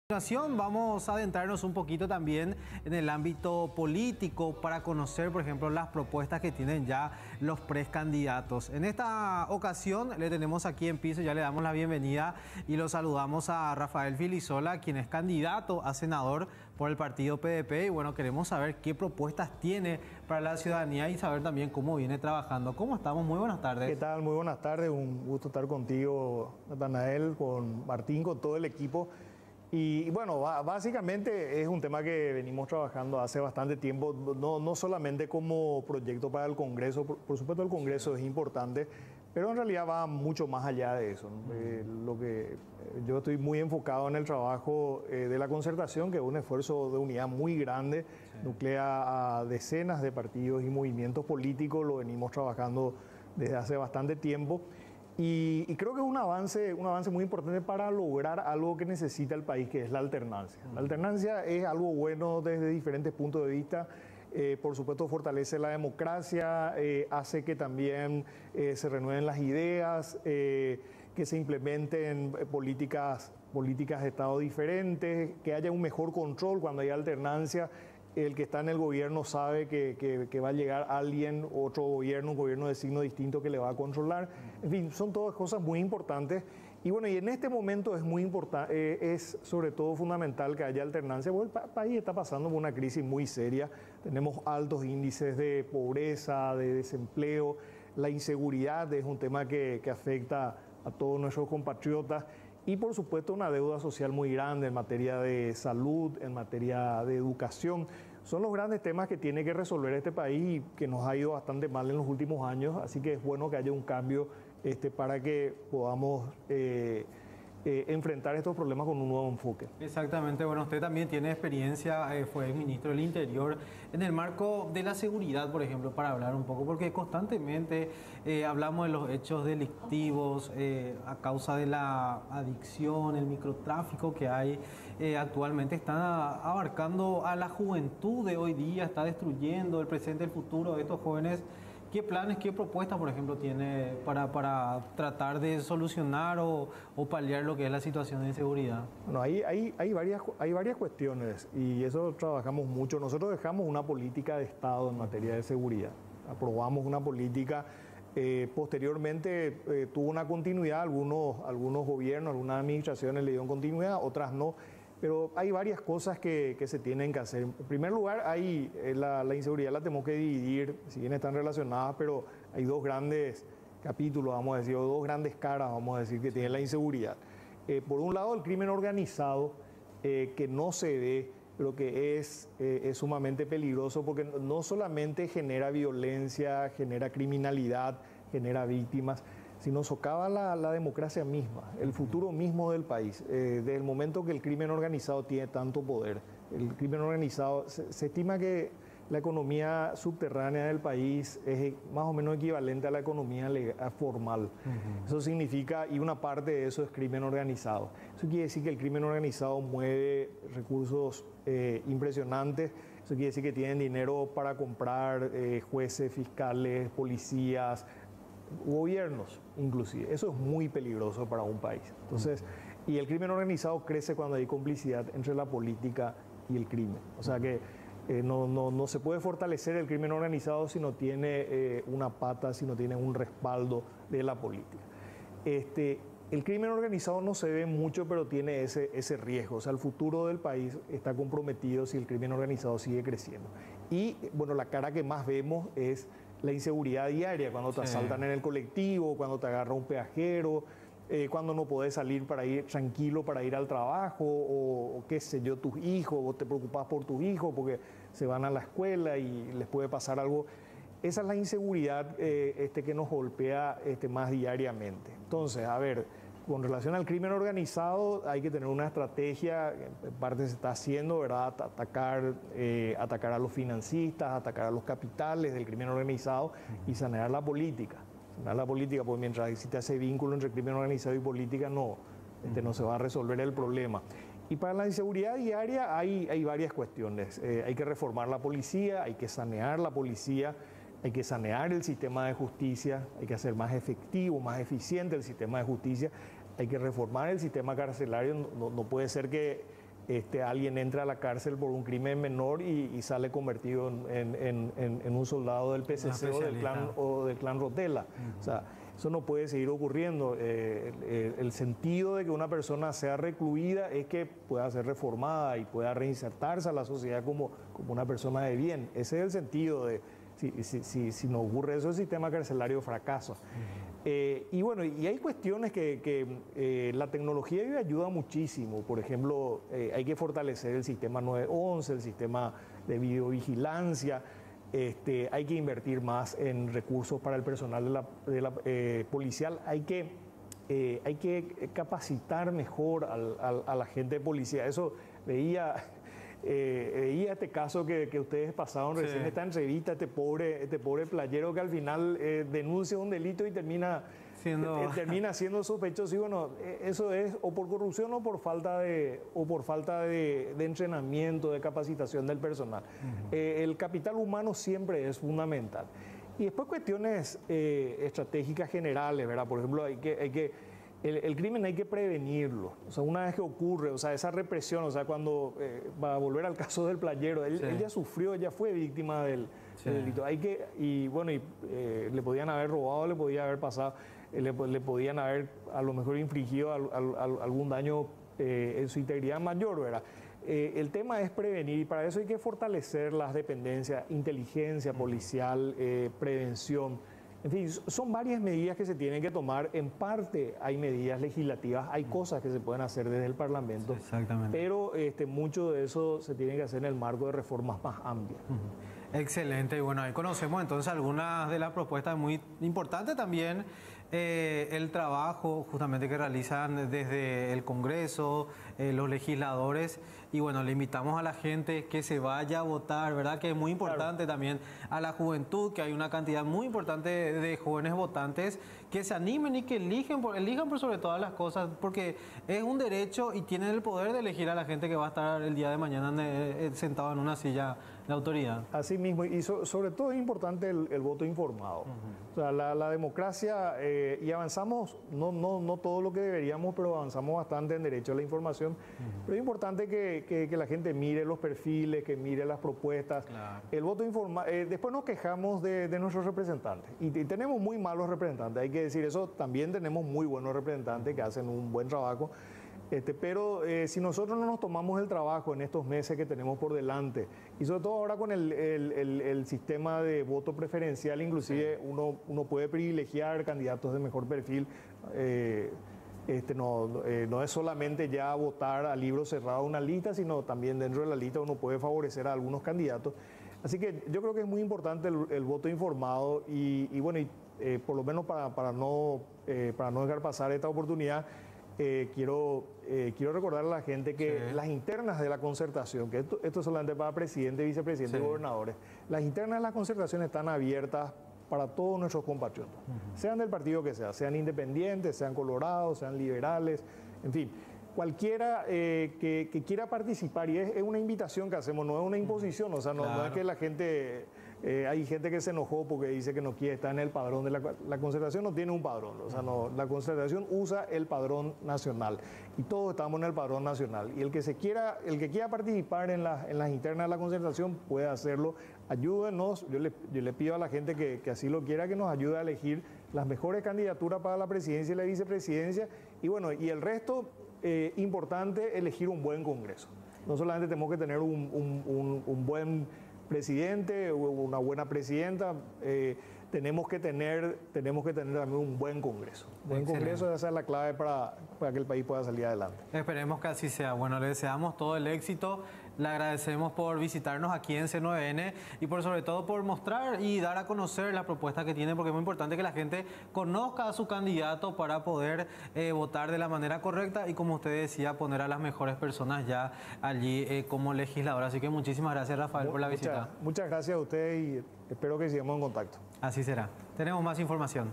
A continuación vamos a adentrarnos un poquito también en el ámbito político para conocer, por ejemplo, las propuestas que tienen ya los precandidatos. En esta ocasión le tenemos aquí en piso, ya le damos la bienvenida y lo saludamos a Rafael Filisola, quien es candidato a senador por el partido PDP. Y bueno, queremos saber qué propuestas tiene para la ciudadanía y saber también cómo viene trabajando. ¿Cómo estamos? Muy buenas tardes. ¿Qué tal? Muy buenas tardes. Un gusto estar contigo, Natanael, con Martín, con todo el equipo. Y bueno, básicamente es un tema que venimos trabajando hace bastante tiempo, no solamente como proyecto para el Congreso, por supuesto el Congreso es importante, pero en realidad va mucho más allá de eso, ¿no? Yo estoy muy enfocado en el trabajo de la concertación, que es un esfuerzo de unidad muy grande, nuclea a decenas de partidos y movimientos políticos, lo venimos trabajando desde hace bastante tiempo. Y creo que es un avance muy importante para lograr algo que necesita el país, que es la alternancia. La alternancia es algo bueno desde diferentes puntos de vista. Por supuesto, fortalece la democracia, hace que también se renueven las ideas, que se implementen políticas de Estado diferentes, que haya un mejor control cuando hay alternancia. El que está en el gobierno sabe que va a llegar alguien, otro gobierno, un gobierno de signo distinto que le va a controlar. En fin, son todas cosas muy importantes. Y bueno, y en este momento es muy importante, es sobre todo fundamental que haya alternancia, porque el país está pasando por una crisis muy seria. Tenemos altos índices de pobreza, de desempleo. La inseguridad es un tema que afecta a todos nuestros compatriotas. Y por supuesto una deuda social muy grande en materia de salud, en materia de educación. Son los grandes temas que tiene que resolver este país y que nos ha ido bastante mal en los últimos años. Así que es bueno que haya un cambio para que podamos enfrentar estos problemas con un nuevo enfoque. Exactamente, bueno, usted también tiene experiencia, fue ministro del Interior, en el marco de la seguridad, por ejemplo, para hablar un poco, porque constantemente hablamos de los hechos delictivos a causa de la adicción, el microtráfico que hay actualmente, está abarcando a la juventud de hoy día, está destruyendo el presente, el futuro de estos jóvenes. ¿Qué planes, qué propuestas, por ejemplo, tiene para tratar de solucionar o paliar lo que es la situación de inseguridad? Bueno, hay varias cuestiones y eso trabajamos mucho. Nosotros dejamos una política de Estado en materia de seguridad. Aprobamos una política, posteriormente tuvo una continuidad, algunos gobiernos, algunas administraciones le dieron continuidad, otras no. Pero hay varias cosas que se tienen que hacer. En primer lugar, la inseguridad la tenemos que dividir, si bien están relacionadas, pero hay dos grandes capítulos, vamos a decir, o dos grandes caras, vamos a decir, que tiene la inseguridad. Por un lado, el crimen organizado, que no se ve, pero que es sumamente peligroso porque no solamente genera violencia, genera criminalidad, genera víctimas, sino socava la democracia misma, el futuro mismo del país. Desde el momento que el crimen organizado tiene tanto poder, el crimen organizado, se estima que la economía subterránea del país es más o menos equivalente a la economía formal. Eso significa, y una parte de eso es crimen organizado. Eso quiere decir que el crimen organizado mueve recursos impresionantes. Eso quiere decir que tienen dinero para comprar jueces, fiscales, policías, gobiernos inclusive. Eso es muy peligroso para un país. Entonces, y el crimen organizado crece cuando hay complicidad entre la política y el crimen. O sea que no se puede fortalecer el crimen organizado si no tiene una pata, si no tiene un respaldo de la política. El crimen organizado no se ve mucho, pero tiene ese riesgo. O sea, el futuro del país está comprometido si el crimen organizado sigue creciendo. Y bueno, la cara que más vemos es la inseguridad diaria, cuando te asaltan en el colectivo, cuando te agarra un peajero, cuando no podés salir para ir tranquilo para ir al trabajo, o qué sé yo, tus hijos, vos te preocupás por tus hijos porque se van a la escuela y les puede pasar algo. Esa es la inseguridad que nos golpea más diariamente. Entonces, a ver, con relación al crimen organizado hay que tener una estrategia, en parte se está haciendo, ¿verdad? Atacar a los financistas, atacar a los capitales del crimen organizado y sanear la política. Sanear la política, porque mientras existe ese vínculo entre crimen organizado y política, no se va a resolver el problema. Y para la inseguridad diaria hay varias cuestiones. Hay que reformar la policía, hay que sanear la policía, hay que sanear el sistema de justicia, hay que hacer más efectivo, más eficiente el sistema de justicia, hay que reformar el sistema carcelario. No puede ser que alguien entra a la cárcel por un crimen menor y sale convertido en un soldado del PCC o del clan Rotela. O sea, eso no puede seguir ocurriendo. El sentido de que una persona sea recluida es que pueda ser reformada y pueda reinsertarse a la sociedad como una persona de bien. Ese es el sentido de... Si no ocurre eso, el sistema carcelario fracasa. Y bueno, y hay cuestiones que la tecnología hoy ayuda muchísimo. Por ejemplo, hay que fortalecer el sistema 911, el sistema de videovigilancia. Hay que invertir más en recursos para el personal policial. Hay que capacitar mejor a la gente de policía. Eso veía este caso que ustedes pasaron recién, esta entrevista, este pobre playero que al final denuncia un delito y termina siendo sospechoso. Y bueno, eso es o por corrupción o por falta de entrenamiento, de capacitación del personal. El capital humano siempre es fundamental. Y después cuestiones estratégicas generales, ¿verdad? Por ejemplo, el crimen hay que prevenirlo. O sea, una vez que ocurre, o sea, esa represión, o sea, cuando va a volver al caso del playero, él ya sufrió, ya fue víctima del delito. Le podían haber robado, le podía haber pasado, le podían haber a lo mejor infligido algún daño en su integridad mayor, ¿verdad? El tema es prevenir y para eso hay que fortalecer las dependencias, inteligencia policial, prevención. En fin, son varias medidas que se tienen que tomar. En parte hay medidas legislativas, hay cosas que se pueden hacer desde el Parlamento. Exactamente. Pero mucho de eso se tiene que hacer en el marco de reformas más amplias. Excelente. Y bueno, ahí conocemos entonces algunas de las propuestas muy importantes también. El trabajo justamente que realizan desde el Congreso, los legisladores, y bueno, le invitamos a la gente que se vaya a votar, ¿verdad? Que es muy importante también a la juventud, que hay una cantidad muy importante de jóvenes votantes que se animen y que elijan por sobre todas las cosas, porque es un derecho y tienen el poder de elegir a la gente que va a estar el día de mañana sentado en una silla de autoridad. Así mismo, y sobre todo es importante el voto informado. O sea, la democracia, y avanzamos, no todo lo que deberíamos, pero avanzamos bastante en derecho a la información. Pero es importante que la gente mire los perfiles, que mire las propuestas. Claro. El voto informado, después nos quejamos de nuestros representantes, y tenemos muy malos representantes, hay que decir eso. También tenemos muy buenos representantes que hacen un buen trabajo. Pero si nosotros no nos tomamos el trabajo en estos meses que tenemos por delante, y sobre todo ahora con el sistema de voto preferencial, inclusive uno puede privilegiar candidatos de mejor perfil. No es solamente ya votar a libro cerrado una lista, sino también dentro de la lista uno puede favorecer a algunos candidatos. Así que yo creo que es muy importante el voto informado y por lo menos para no dejar pasar esta oportunidad, quiero recordarle a la gente que las internas de la concertación, que esto es solamente para presidente, vicepresidente y gobernadores, las internas de la concertación están abiertas para todos nuestros compatriotas, sean del partido que sea, sean independientes, sean colorados, sean liberales, en fin, cualquiera que quiera participar, y es una invitación que hacemos, no es una imposición, o sea, no es que la gente... hay gente que se enojó porque dice que no quiere estar en el padrón de la concertación. No tiene un padrón, o sea, la concertación usa el padrón nacional y todos estamos en el padrón nacional, y el que quiera participar en las internas de la concertación puede hacerlo. Ayúdenos, yo le pido a la gente que así lo quiera, que nos ayude a elegir las mejores candidaturas para la presidencia y la vicepresidencia, y bueno, y el resto, importante, elegir un buen Congreso. No solamente tenemos que tener un buen presidente o una buena presidenta, tenemos que tener también un buen Congreso. Un buen Congreso, esa es la clave para que el país pueda salir adelante. Esperemos que así sea. Bueno, le deseamos todo el éxito. Le agradecemos por visitarnos aquí en C9N y sobre todo por mostrar y dar a conocer la propuesta que tiene, porque es muy importante que la gente conozca a su candidato para poder votar de la manera correcta y, como usted decía, poner a las mejores personas ya allí como legislador. Así que muchísimas gracias, Rafael, por la visita. Muchas gracias a usted y espero que sigamos en contacto. Así será. Tenemos más información.